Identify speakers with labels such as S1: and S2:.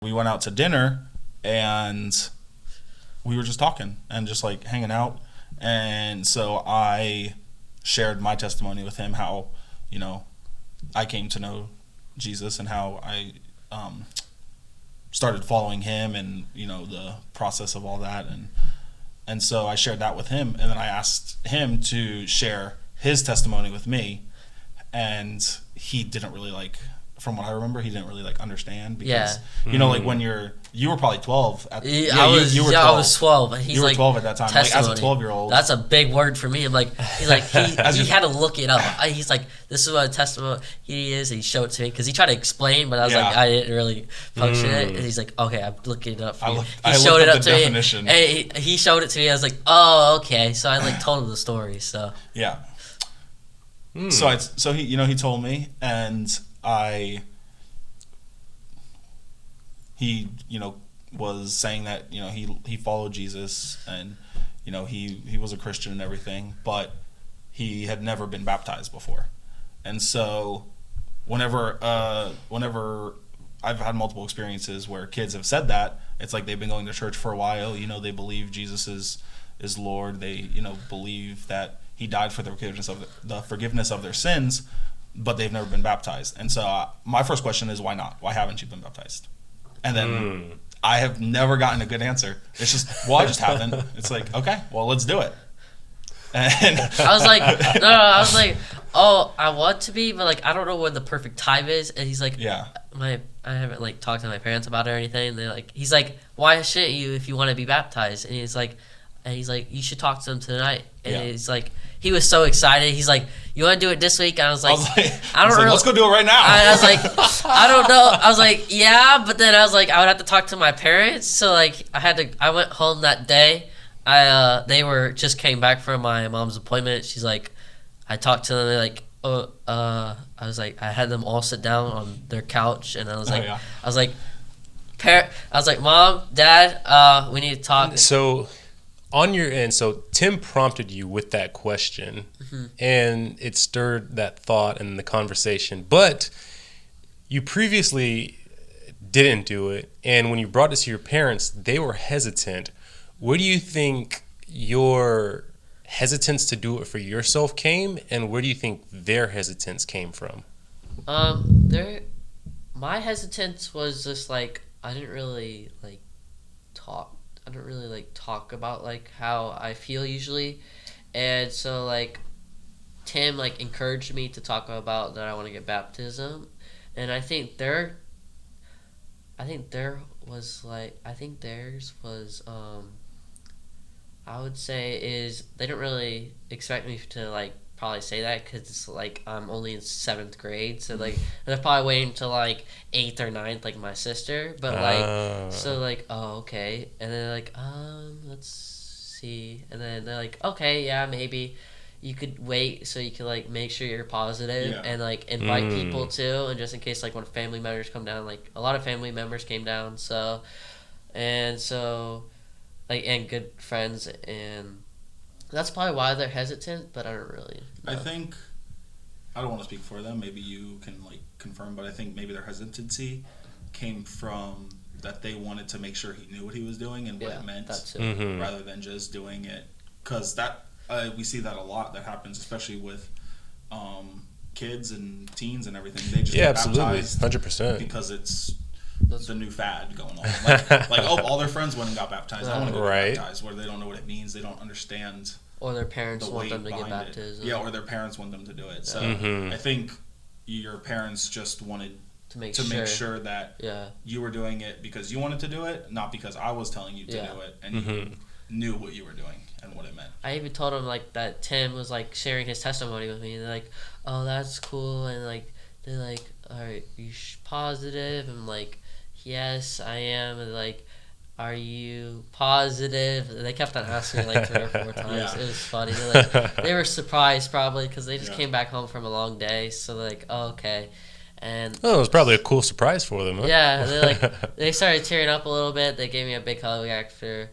S1: We went out to dinner and we were just talking and just like hanging out. And so I shared my testimony with him, how, I came to know Jesus and how I started following him and, the process of all that. And so I shared that with him. And then I asked him to share his testimony with me. And he didn't really from what I remember, he didn't really understand because, like when you were probably 12.
S2: You were 12. I was 12. And he's
S1: you were 12 at that time. Like, as a 12-year-old.
S2: That's a big word for me. I'm like, he's like, he had to look it up. He's like, this is what a testimony he is. And he showed it to me because he tried to explain, but I was like, I didn't really function it. And he's like, okay, I'm looking it up for you. He showed it up to definition. Me. And he showed it to me. I was like, oh, okay. So I told him the story. So
S1: yeah. So he he told me, and he was saying that he followed Jesus, and he was a Christian and everything, but he had never been baptized before. And so whenever I've had multiple experiences where kids have said that, it's like they've been going to church for a while, they believe Jesus is Lord, they believe that he died for the forgiveness of their sins, but they've never been baptized. And so my first question is, why not? Why haven't you been baptized? And then I have never gotten a good answer. It's just, I just haven't. It's like, okay, well, let's do it. And
S2: I was like, oh, I want to be, but I don't know when the perfect time is. And he's like,
S1: yeah,
S2: I haven't talked to my parents about it or anything. And he's like, why shouldn't you if you want to be baptized? And he's like, you should talk to them tonight. And he's like, he was so excited. He's like, you want to do it this week? And I was like, I don't know.
S1: Let's go do it right now.
S2: I was like, I don't know. I was like, yeah, but then I was like, I would have to talk to my parents. So I went home that day. They just came back from my mom's appointment. She's like, I talked to them. They're like, I was like, I had them all sit down on their couch, and I was like, I was like, Mom, Dad, we need to talk.
S3: So on your end, so Tim prompted you with that question, and it stirred that thought and the conversation. But you previously didn't do it, and when you brought this to your parents, they were hesitant. Where do you think your hesitance to do it for yourself came, and where do you think their hesitance came from?
S2: My hesitance was just I didn't really talk. I don't really talk about how I feel usually, and so Tim encouraged me to talk about that I want to get baptism, and I think theirs was I would say is they don't really expect me to probably say that because it's I'm only in 7th grade, so they're probably waiting until 8th or 9th like my sister, but oh, okay, and then let's see, and then they're like, okay, yeah, maybe you could wait so you could make sure you're positive, and invite people too, and just in case when family members come down, a lot of family members came down, and good friends, and that's probably why they're hesitant, but I don't really know.
S1: I think, I don't want to speak for them, maybe you can confirm, but I think maybe their hesitancy came from that they wanted to make sure he knew what he was doing and what it meant, rather than just doing it, because that we see that a lot. That happens especially with kids and teens and everything. They just get baptized
S3: 100%,
S1: because it's the new fad going on. All their friends went and got baptized. I want to go get baptized, where they don't know what it means. They don't understand.
S2: Or their parents want them to get baptized.
S1: Yeah, or their parents want them to do it. So I think your parents just wanted to make sure that you were doing it because you wanted to do it, not because I was telling you to do it, and you knew what you were doing and what it meant.
S2: I even told them that Tim was sharing his testimony with me, and they're like, oh, that's cool, and they're like, all right, you positive? I'm like, yes, I am. And are you positive? And they kept on asking me 3 or 4 times. It was funny. They were surprised probably because they just came back home from a long day. So they're like, oh, okay. And
S3: it was probably a cool surprise for them. Huh?
S2: Yeah, they started tearing up a little bit. They gave me a big hug after